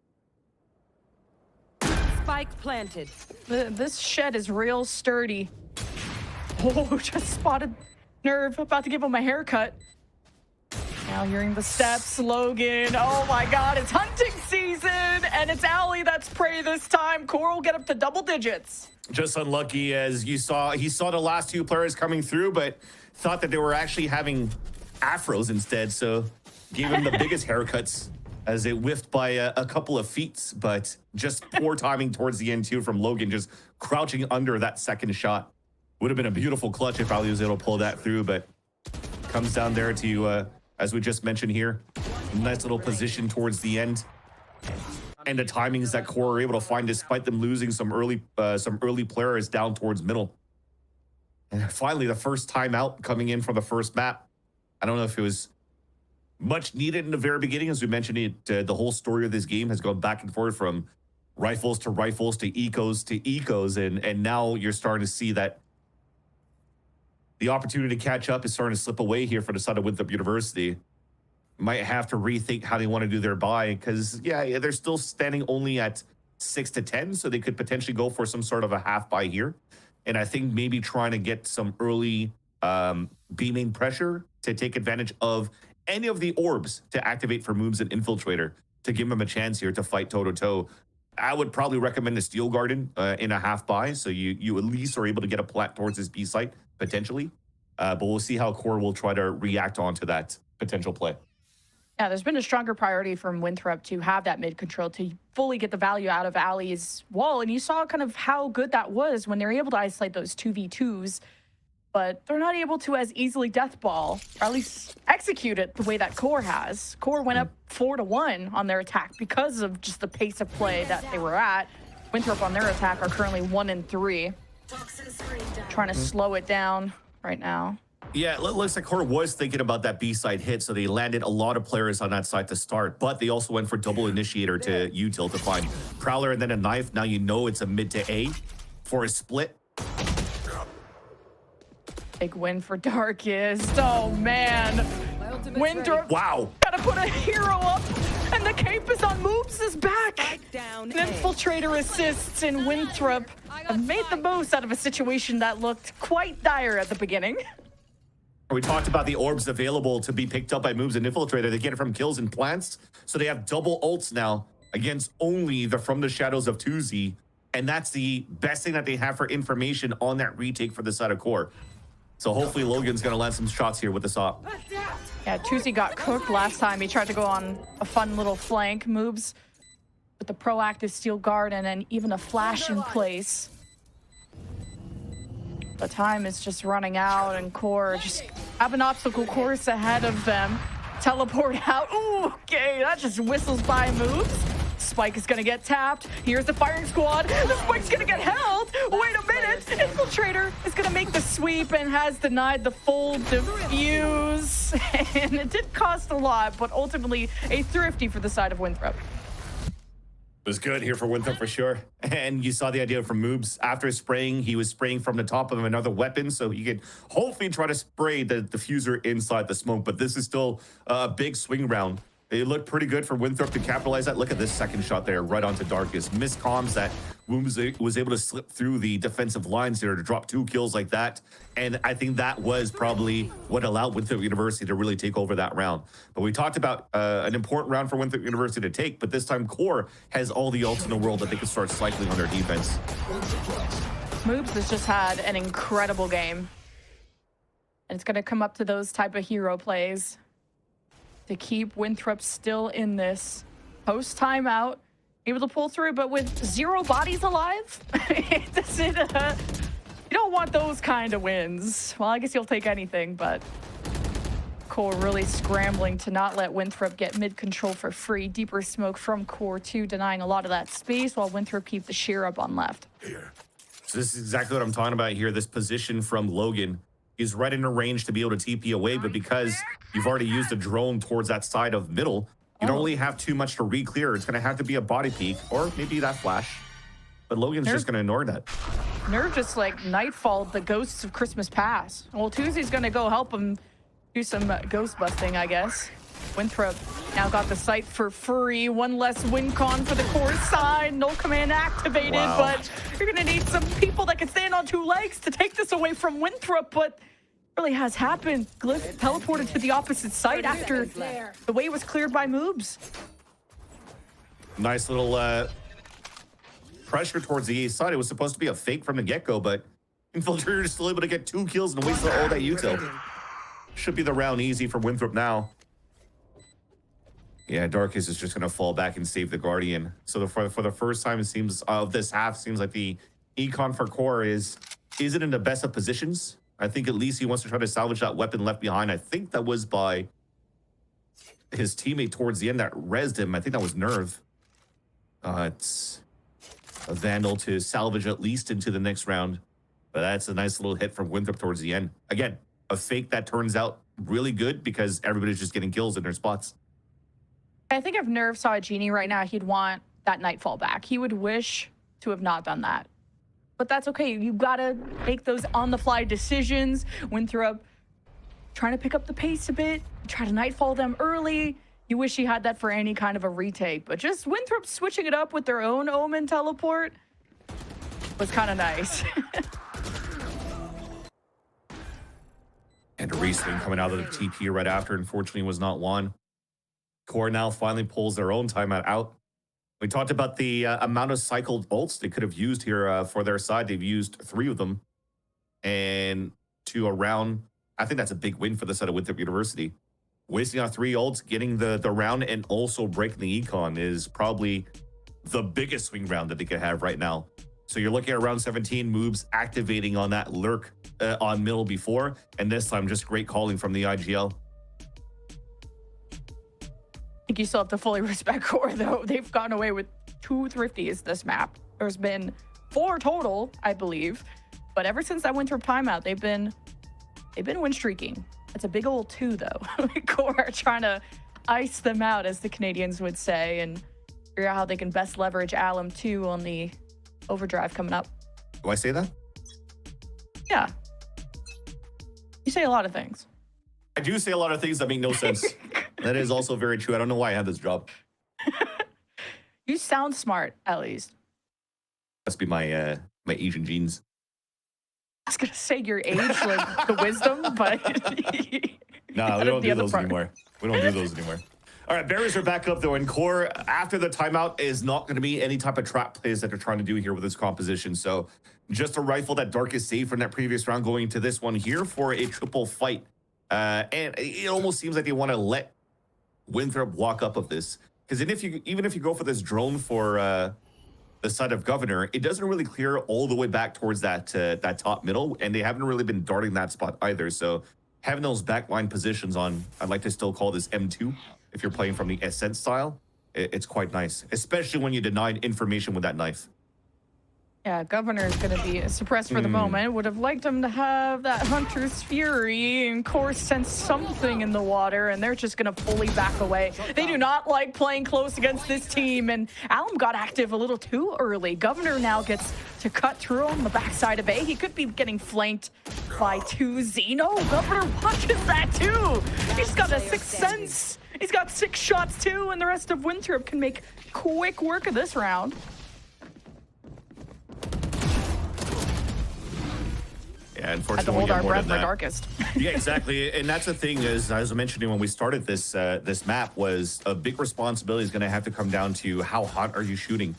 Spike planted. This shed is real sturdy. Oh, just spotted Nerve, about to give him a haircut. Now hearing the steps, Logan. Oh my God, it's hunting season, and it's Allie that's prey this time. Core will get up to double digits. Just unlucky, as he saw the last two players coming through, but thought that they were actually having afros instead, so gave him the biggest haircuts as it whiffed by a couple of feet, but just poor timing towards the end too from Logan, just crouching under that second shot. Would have been a beautiful clutch if Ali was able to pull that through, but comes down there to, as we just mentioned here, nice little position towards the end. And the timings that Core are able to find despite them losing some early players down towards middle. And finally, the first timeout coming in from the first map. I don't know if it was much needed in the very beginning. As we mentioned, the whole story of this game has gone back and forth from rifles to ecos, and now you're starting to see that the opportunity to catch up is starting to slip away here for the side of Winthrop University. Might have to rethink how they want to do their buy, because yeah, they're still standing only at 6 to 10, so they could potentially go for some sort of a half buy here. And I think maybe trying to get some early beaming pressure to take advantage of any of the orbs to activate for moves and Infiltrator to give them a chance here to fight toe-to-toe. I would probably recommend a Steel Garden in a half buy, so you at least are able to get a plat towards this B site, potentially. But we'll see how Core will try to react onto that potential play. Yeah, there's been a stronger priority from Winthrop to have that mid control to fully get the value out of Allie's wall. And you saw kind of how good that was when they're able to isolate those 2v2s, but they're not able to as easily deathball, or at least execute it the way that Core has. Core went up 4-1 on their attack because of just the pace of play that they were at. Winthrop on their attack are currently 1-3. Trying to slow it down right now. Yeah, it looks like Core was thinking about that B-side hit, so they landed a lot of players on that side to start, but they also went for double initiator to util to find Prowler and then a knife. Now you know it's a mid to A for a split. Big win for Darkest. Oh, man. Winthrop, wow. Gotta put a hero up, and the cape is on Moops is back. An Infiltrator assists, and Winthrop have made the most out of a situation that looked quite dire at the beginning. We talked about the orbs available to be picked up by moves and Infiltrator. They get it from kills and plants, so they have double ults now against only the From the Shadows of Tuzi, and that's the best thing that they have for information on that retake for the side of Core. So hopefully Logan's going to land some shots here with this op. Yeah, Tuzi got cooked last time. He tried to go on a fun little flank moves with the proactive Steel Guard and then even a flash in place. The time is just running out, and Core just have an obstacle course ahead of them. Teleport out. Ooh, okay, that just whistles by moves. Spike is gonna get tapped. Here's the firing squad. The Spike's gonna get held. Wait a minute. Infiltrator is gonna make the sweep and has denied the full defuse. And it did cost a lot, but ultimately a thrifty for the side of Winthrop. It was good here for Winthrop for sure. And you saw the idea from Moobs. After spraying, he was spraying from the top of another weapon, so he could hopefully try to spray the diffuser inside the smoke. But this is still a big swing round. It looked pretty good for Winthrop to capitalize that. Look at this second shot there, right onto Darkest. Missed comms that Wooms was able to slip through the defensive lines there to drop 2 kills like that. And I think that was probably what allowed Winthrop University to really take over that round. But we talked about an important round for Winthrop University to take, but this time Core has all the ults in the world that they can start cycling on their defense. Moobs has just had an incredible game. And it's going to come up to those type of hero plays to keep Winthrop still in this post timeout, able to pull through, but with 0 bodies alive. You don't want those kind of wins. Well, I guess you'll take anything, but Core really scrambling to not let Winthrop get mid control for free. Deeper smoke from Core 2, denying a lot of that space while Winthrop keep the sheer up on left. So this is exactly what I'm talking about here. This position from Logan. He's right in a range to be able to TP away, but because you've already used a drone towards that side of middle, you don't really have too much to re-clear. It's going to have to be a body peek or maybe that flash. But Logan's just going to ignore that. Nerve just like nightfall the ghosts of Christmas past. Well, Tuesday's going to go help him do some ghost busting, I guess. Winthrop now got the site for free. One less win con for the core side. Null command activated, but you're going to need some people that can stand on two legs to take this away from Winthrop, but really has happened. Glyph teleported to the opposite site after the way was cleared by moves. Nice little pressure towards the A side. It was supposed to be a fake from the get-go, but Infiltrator is still able to get 2 kills and waste all that util. Should be the round easy for Winthrop now. Yeah, Darkus is just going to fall back and save the Guardian. So for the first time, it seems of this half, seems like the econ for Core isn't in the best of positions. I think at least he wants to try to salvage that weapon left behind. I think that was by his teammate towards the end that rezzed him. I think that was Nerve. It's a Vandal to salvage at least into the next round. But that's a nice little hit from Winthrop towards the end. Again, a fake that turns out really good because everybody's just getting kills in their spots. I think if Nerve saw a Genie right now, he'd want that Nightfall back. He would wish to have not done that. But that's okay. You gotta make those on-the-fly decisions. Winthrop trying to pick up the pace a bit, try to Nightfall them early. You wish he had that for any kind of a retake, but just Winthrop switching it up with their own Omen teleport was kind of nice. And a reswing coming out of the TP right after, unfortunately, was not one. Core now finally pulls their own timeout out. We talked about the amount of cycled ults they could have used here for their side. They've used 3 of them. And to a round, I think that's a big win for the side of Winthrop University. Wasting out 3 ults, getting the round, and also breaking the econ is probably the biggest swing round that they could have right now. So you're looking at round 17, moves activating on that lurk on middle before, and this time just great calling from the IGL. I think you still have to fully respect Core, though. They've gotten away with 2 thrifties this map. There's been 4 total, I believe. But ever since that Winthrop timeout, they've been win streaking. It's a big old 2, though. Core are trying to ice them out, as the Canadians would say, and figure out how they can best leverage Alum 2 on the overdrive coming up. Do I say that? Yeah. You say a lot of things. I do say a lot of things that make no sense. That is also very true. I don't know why I had this job. You sound smart, at least. Must be my my Asian genes. I was gonna say your age, like the wisdom, but no, we don't do those anymore. We don't do those anymore. All right, barriers are back up though, and Core after the timeout is not going to be any type of trap plays that they're trying to do here with this composition. So just a rifle that Darkus saved from that previous round, going to this one here for a triple fight. And it almost seems like they want to let Winthrop walk up of this, because even if you go for this drone for the side of Governor, it doesn't really clear all the way back towards that that top middle, and they haven't really been darting that spot either. So having those backline positions on, I'd like to still call this M2 if you're playing from the Ascent style, it's quite nice, especially when you denied information with that knife. Yeah, Governor is going to be suppressed for the moment. Would have liked him to have that Hunter's Fury, and Core sense something in the water, and they're just going to fully back away. They do not like playing close against this team, and Alum got active a little too early. Governor now gets to cut through on the backside of A. He could be getting flanked by 2 Xeno. Governor watches that too. He's got a 6th sense. He's got 6 shots too, and the rest of Winthrop can make quick work of this round. Yeah, unfortunately, had to hold our breath for Darkest. Yeah, exactly. And that's the thing, as I was mentioning when we started this this map, was a big responsibility is going to have to come down to how hot are you shooting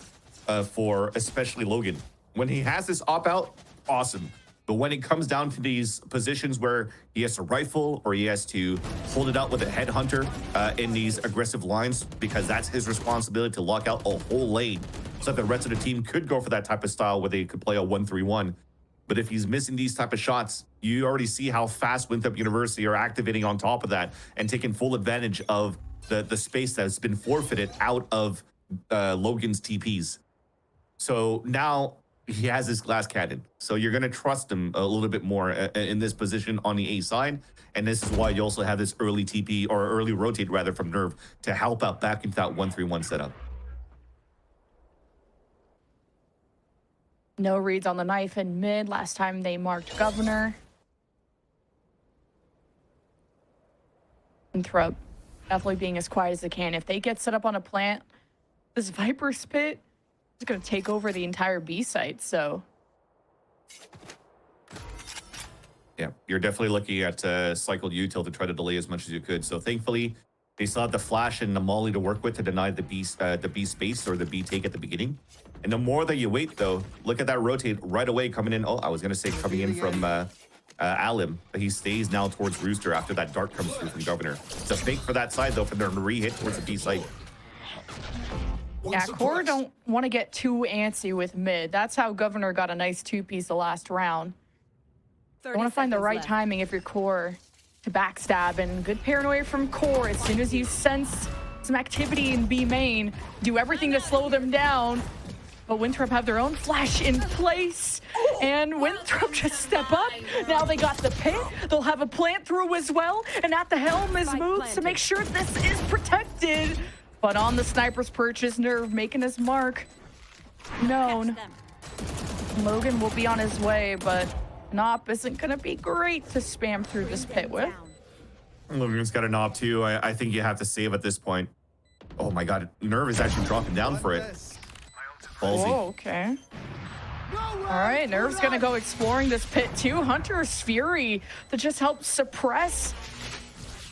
for especially Logan. When he has this op out, awesome. But when it comes down to these positions where he has to rifle or he has to hold it out with a headhunter in these aggressive lines, because that's his responsibility to lock out a whole lane so that the rest of the team could go for that type of style where they could play a 1-3-1. But if he's missing these type of shots, you already see how fast Winthrop University are activating on top of that and taking full advantage of the space that's been forfeited out of Logan's TPs. So now he has this glass cannon. So you're going to trust him a little bit more in this position on the A side. And this is why you also have this early TP, or early rotate rather, from Nerve to help out back into that 1-3-1 setup. No reads on the knife in mid. Last time they marked Governor. Winthrop definitely being as quiet as they can. If they get set up on a plant, this Viper's pit is going to take over the entire B site, so... Yeah, you're definitely looking at cycled util to try to delay as much as you could. So thankfully, they still have the flash and the molly to work with to deny the B space or the B take at the beginning. And the more that you wait, though, look at that rotate right away coming in. Oh, I was going to say coming in from Alim, but he stays now towards Rooster after that dart comes through from Governor. It's a fake for that side, though, for them to re-hit towards the B site. Yeah, Core don't want to get too antsy with mid. That's how Governor got a nice two-piece the last round. You want to find the right timing if you're Core to backstab, and good paranoia from Core. As soon as you sense some activity in B main, do everything to slow them down. But Winthrop have their own flash in place, and Winthrop just step up. Now they got the pit. They'll have a plant through as well, and at the helm is moves to make sure this is protected. But on the sniper's purchase, Nerve making his mark known. Logan will be on his way, but Nop isn't going to be great to spam through this pit with. Logan's got a Nop too. I think you have to save at this point. Oh my god, Nerve is actually dropping down for it. Ballsy. Oh, okay. All right, Nerve's going to go exploring this pit too. Hunter's Fury to just help suppress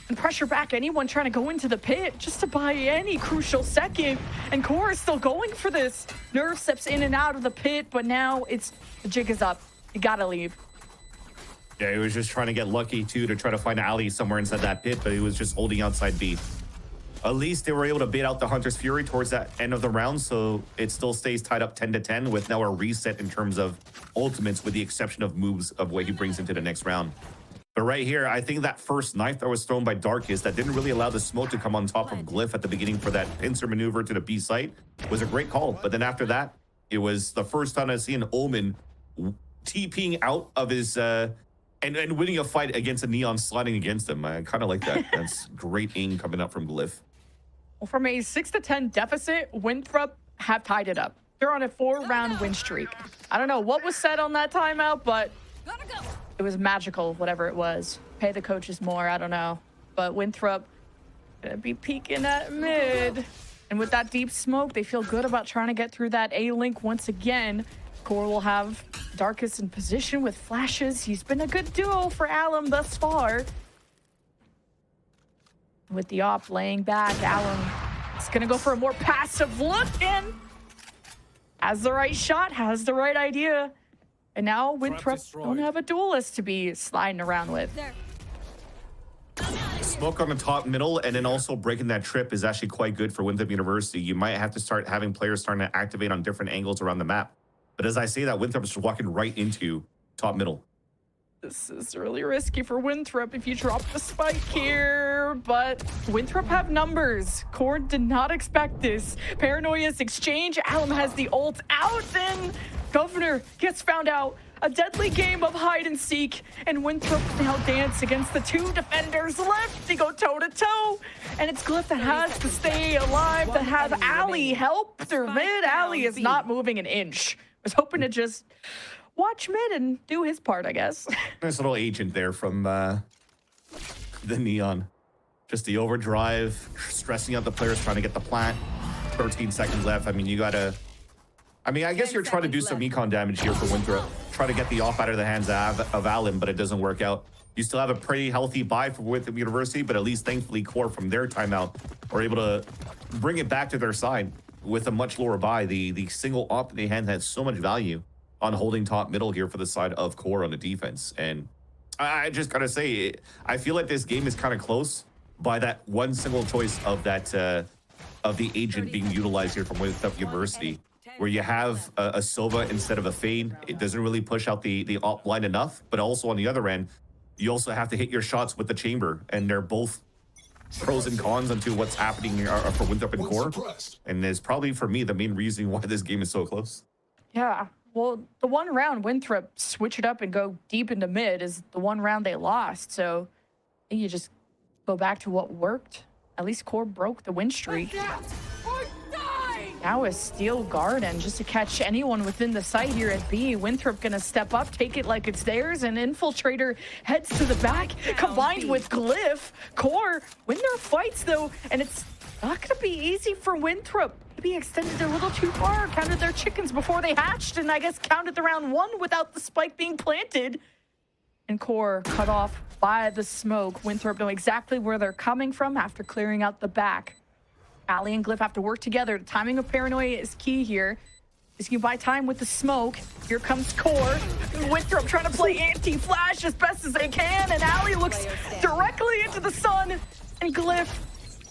and pressure back anyone trying to go into the pit just to buy any crucial second. And Core is still going for this. Nerve steps in and out of the pit, but now the jig is up. You gotta leave. Yeah, he was just trying to get lucky too to try to find an alley somewhere inside that pit, but he was just holding outside B. At least they were able to bait out the Hunter's Fury towards that end of the round, so it still stays tied up 10-10 with now a reset in terms of ultimates, with the exception of moves of what he brings into the next round. But right here, I think that first knife that was thrown by Darkest that didn't really allow the smoke to come on top of Glyph at the beginning for that pincer maneuver to the B site was a great call. But then after that, it was the first time I've seen Omen TPing out of his and winning a fight against a Neon sliding against him. I kind of like that. That's great aim coming up from Glyph. Well, from a 6-10 deficit, Winthrop have tied it up. They're on a 4-round win streak. I don't know what was said on that timeout, but it was magical, whatever it was. Pay the coaches more, I don't know. But Winthrop gonna be peeking at mid. And with that deep smoke, they feel good about trying to get through that A-link once again. Core will have Darkest in position with flashes. He's been a good duo for Alum thus far. With the op laying back, Alum is going to go for a more passive look and has the right shot, has the right idea. And now Winthrop don't have a duelist to be sliding around with. Smoke on the top middle, and then also breaking that trip is actually quite good for Winthrop University. You might have to start having players starting to activate on different angles around the map. But as I say that, Winthrop is walking right into top middle. This is really risky for Winthrop if you drop the spike here, but Winthrop have numbers. Core did not expect this. Paranoia's exchange, Alum has the ult out, and Governor gets found out. A deadly game of hide and seek, and Winthrop now dance against the two defenders left. They go toe-to-toe, and it's Glyph that has to stay alive, that have Ali help through mid. Ali is not moving an inch. I was hoping to just watch mid and do his part, I guess. Nice little agent there from the Neon. Just the overdrive, stressing out the players, trying to get the plant. 13 seconds left. I mean, you gotta... I mean, I guess you're trying to do some econ damage here for Winthrop. Try to get the off out of the hands of Allen, but it doesn't work out. You still have a pretty healthy buy for Winthrop University, but at least thankfully Core from their timeout are able to bring it back to their side with a much lower buy. The single op in the hand has so much value on holding top middle here for the side of Core on the defense. And I just gotta say, I feel like this game is kind of close by that one single choice of that of the agent being utilized here from Winthrop University, where you have a Sova instead of a Fade. It doesn't really push out the op line enough, but also on the other end, you also have to hit your shots with the chamber, and they're both pros and cons onto what's happening for Winthrop and Core. And is probably, for me, the main reason why this game is so close. Yeah, well, the one round Winthrop switch it up and go deep into mid is the one round they lost. So I think you just go back to what worked. At least Core broke the win streak. Now a Steel Garden just to catch anyone within the site here at B. Winthrop gonna step up, take it like it's theirs, and Infiltrator heads to the back, combined with Glyph. Core win their fights though, and it's not gonna be easy for Winthrop. Maybe extended a little too far, counted their chickens before they hatched, and I guess counted the round one without the spike being planted. And Core cut off by the smoke. Winthrop know exactly where they're coming from after clearing out the back. Ali and Glyph have to work together. The timing of Paranoia is key here. Just you buy time with the smoke. Here comes Core. Winthrop trying to play anti-flash as best as they can, and Ali looks directly into the sun. And Glyph,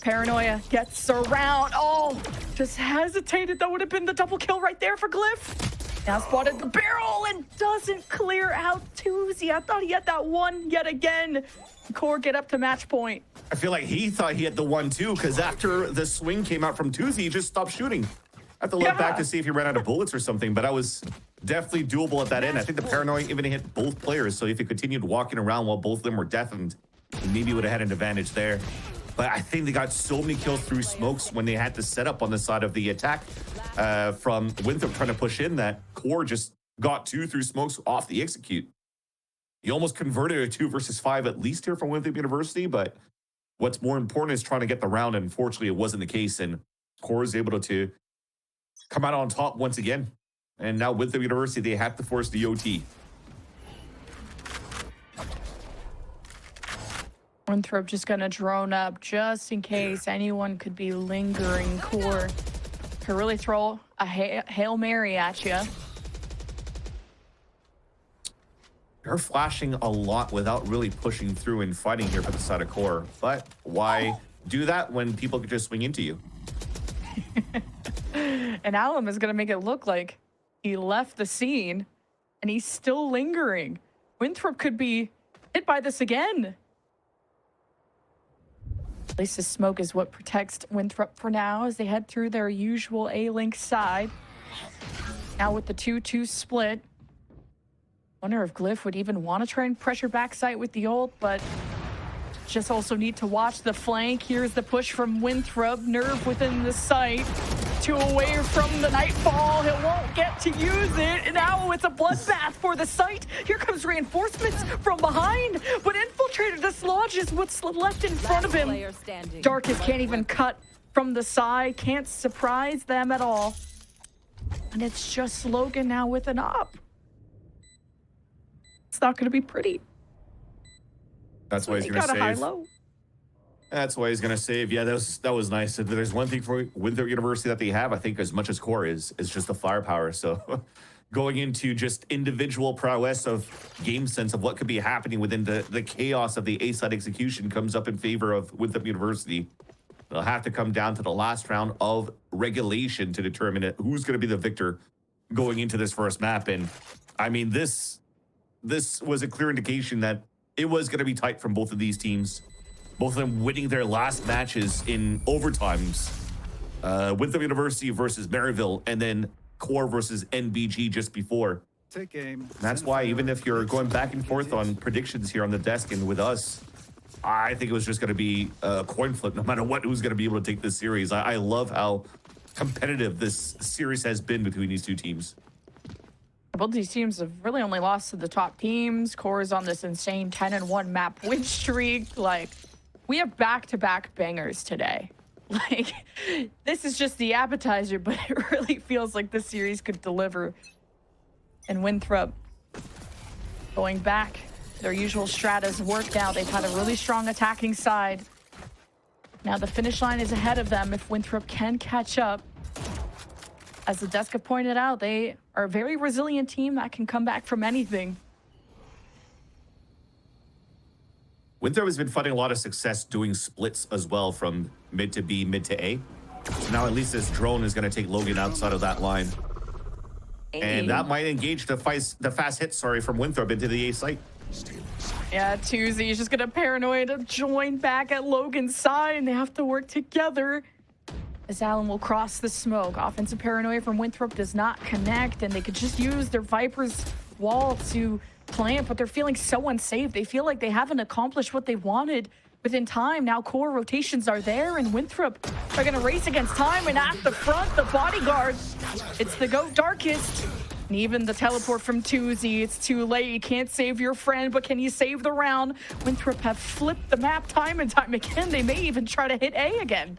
Paranoia gets around. Oh, just hesitated. That would have been the double kill right there for Glyph. Now spotted the barrel and doesn't clear out Tuzi. I thought he had that one yet again. Core get up to match point. I feel like he thought he had the one too, because after the swing came out from Tuzi, he just stopped shooting. I have to look back to see if he ran out of bullets or something, but I was definitely doable at that end. I think the Paranoia even hit both players, so if he continued walking around while both of them were deafened, he maybe would have had an advantage there. But I think they got so many kills through smokes when they had to set up on the side of the attack from Winthrop trying to push in that Core just got 2 through smokes off the execute. He almost converted a 2 versus 5 at least here from Winthrop University, but what's more important is trying to get the round, and unfortunately it wasn't the case, and Core is able to come out on top once again. And now Winthrop University, they have to force the OT. Winthrop just gonna drone up just in case anyone could be lingering. Core could really throw a Hail Mary at you. They're flashing a lot without really pushing through and fighting here for the side of Core. But why do that when people could just swing into you? And Alum is going to make it look like he left the scene and he's still lingering. Winthrop could be hit by this again. At least the smoke is what protects Winthrop for now as they head through their usual A-Link side. Now with the 2-2 split. Wonder if Glyph would even want to try and pressure backside with the ult, but just also need to watch the flank. Here's the push from Winthrop. Nerve within the site. 2 away from the Nightfall. He won't get to use it. And now it's a bloodbath for the site. Here comes reinforcements from behind, but Infiltrator dislodges what's left in front of him. Darkest can't even cut from the side. Can't surprise them at all. And it's just Logan now with an op. It's not going to be pretty. That's why he's going to save. That's why he's going to save. Yeah, that was nice. If there's one thing for Winthrop University that they have, I think as much as Core is just the firepower. So going into just individual prowess of game sense of what could be happening within the chaos of the A-side execution comes up in favor of Winthrop University. They'll have to come down to the last round of regulation to determine who's going to be the victor going into this first map. And I mean, this was a clear indication that it was going to be tight from both of these teams. Both of them winning their last matches in overtimes. Winthrop University versus Maryville, and then Core versus NBG just before. Take aim. That's why even if you're going back and forth on predictions here on the desk and with us, I think it was just going to be a coin flip no matter what, who's going to be able to take this series. I love how competitive this series has been between these two teams. Both these teams have really only lost to the top teams. Core is on this insane 10-1 map win streak. Like, we have back-to-back bangers today. Like, this is just the appetizer, but it really feels like this series could deliver. And Winthrop going back. Their usual strat has worked out. They've had a really strong attacking side. Now the finish line is ahead of them if Winthrop can catch up. As the desk have pointed out, they are a very resilient team that can come back from anything. Winthrop has been finding a lot of success doing splits as well from mid to B, mid to A. So now at least this drone is going to take Logan outside of that line. And that might engage the fast hit, from Winthrop into the A site. Yeah, Tuzi is just going to Paranoia to join back at Logan's side, and they have to work together. As Allen will cross the smoke. Offensive Paranoia from Winthrop does not connect, and they could just use their Viper's wall to plant, but they're feeling so unsafe. They feel like they haven't accomplished what they wanted within time. Now core rotations are there, and Winthrop are going to race against time. And at the front, the bodyguard, it's the GOAT Darkest. And even the teleport from Tuzi, it's too late. You can't save your friend, but can you save the round? Winthrop have flipped the map time and time again. They may even try to hit A again.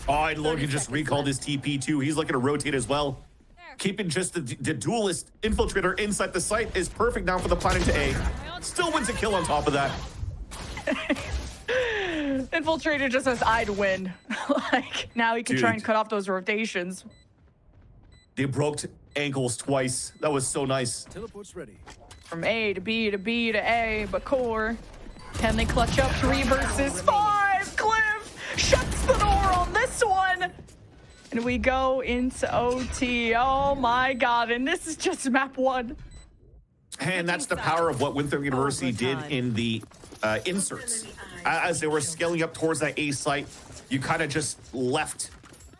Oh, and Logan just recalled his TP too. He's looking to rotate as well. Keeping just the duelist infiltrator inside the site is perfect now for the planning to A. Still wins a kill on top of that. Infiltrator just says, I'd win. Like, now he can try and cut off those rotations. They broke ankles twice. That was so nice. Teleport's ready. From A to B to B to A, but core, can they clutch up 3 versus 5? Cliff shuts the door on this one. And we go into OT. Oh my God. And this is just map 1. And that's the power of what Winthrop University did in the inserts. As they were scaling up towards that A site, you kind of just left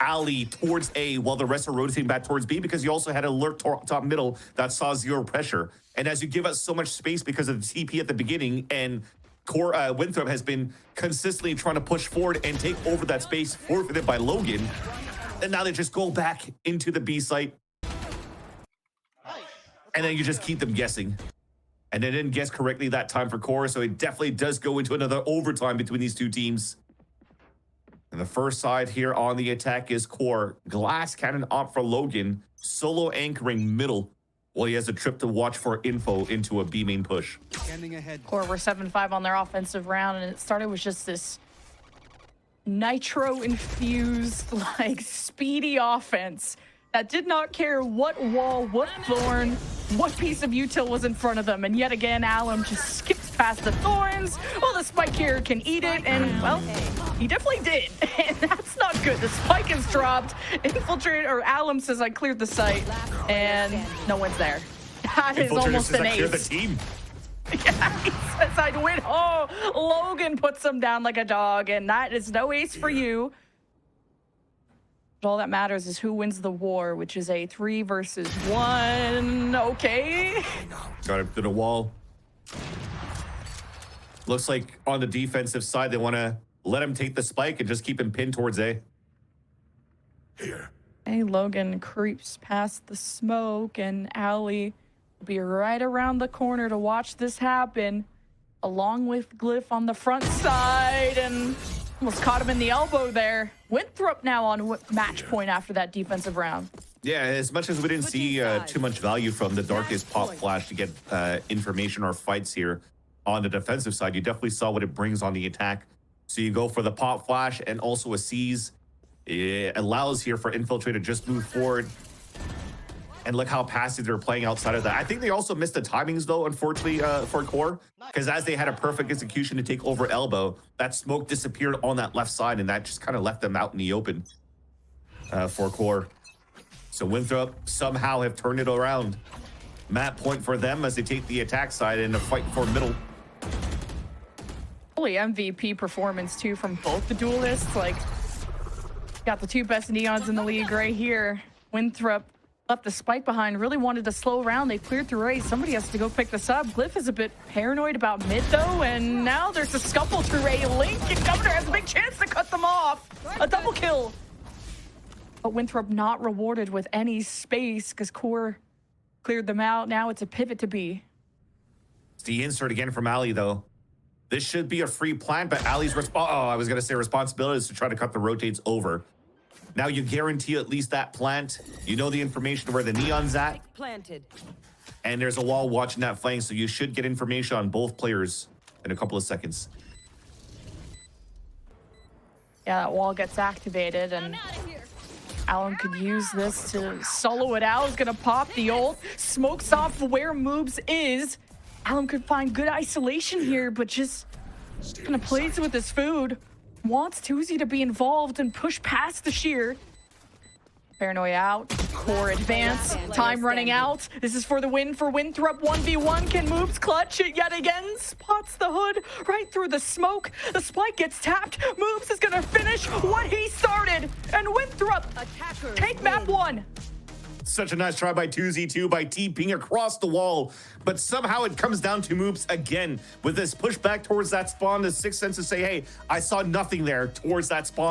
alley towards A while the rest are rotating back towards B, because you also had alert top middle that saw 0 pressure. And as you give us so much space because of the TP at the beginning, and core Winthrop has been consistently trying to push forward and take over that space forfeited by Logan. And now they just go back into the B site. And then you just keep them guessing. And they didn't guess correctly that time for core, so it definitely does go into another overtime between these two teams. And the first side here on the attack is core. Glass cannon op for Logan, solo anchoring middle, while he has a trip to watch for info into a B main push. Scanning ahead. Core were 7-5 on their offensive round, and it started with just this nitro-infused, like, speedy offense that did not care what wall, what thorn, what piece of util was in front of them. And yet again, Alum just skips past the thorns. Well, the spike here can eat it, and, well, he definitely did. And that's not good. The spike is dropped. Infiltrate, or Alum says, I cleared the site, and no one's there. That is almost an ace. The team. Yeah, he says I'd win. Oh, Logan puts him down like a dog, and that is no ace for you. But all that matters is who wins the war, which is a 3 versus 1. Okay. Got him to the wall. Looks like on the defensive side, they want to let him take the spike and just keep him pinned towards A. Here. Hey, Logan creeps past the smoke, and Allie will be right around the corner to watch this happen, along with Glyph on the front side, and almost caught him in the elbow there. Winthrop now on match point after that defensive round. Yeah, as much as we didn't see too much value from the Darkest pop flash to get information or fights here on the defensive side, you definitely saw what it brings on the attack. So you go for the pop flash and also a seize. It allows here for Infiltrator to just move forward. And look how passive they're playing outside of that. I think they also missed the timings, though, unfortunately, for core. Because as they had a perfect execution to take over elbow, that smoke disappeared on that left side, and that just kind of left them out in the open for core. So Winthrop somehow have turned it around. Map point for them as they take the attack side in a fight for middle. Holy MVP performance, too, from both the duelists. Like, got the 2 best neons in the league right here. Winthrop left the spike behind, really wanted to slow round. They cleared through A. Somebody has to go pick this up. Glyph is a bit paranoid about mid, though, and now there's a scuffle through A. Link and Governor has a big chance to cut them off. A double kill. But Winthrop not rewarded with any space because core cleared them out. Now it's a pivot to B. It's the insert again from Ali, though. This should be a free plant, but Ali's responsibility is to try to cut the rotates over. Now you guarantee at least that plant. You know the information where the neon's at. Planted. And there's a wall watching that flank, so you should get information on both players in a couple of seconds. Yeah, that wall gets activated, and Allen could use this to solo it out. He's gonna pop the ult. Smokes off where Moobs is. Allen could find good isolation here, but just gonna plays with his food. Wants Tuzi to be involved and push past the shear. Paranoia out. Core advance. Time running out. This is for the win for Winthrop. 1v1. Can Moobs clutch it yet again? Spots the hood right through the smoke. The spike gets tapped. Moobs is gonna finish what he started. And Winthrop take map 1. Such a nice try by 2Z2 by TPing across the wall, but somehow it comes down to Moops again with this push back towards that spawn. The Sixth Sense to say, hey, I saw nothing there towards that spawn.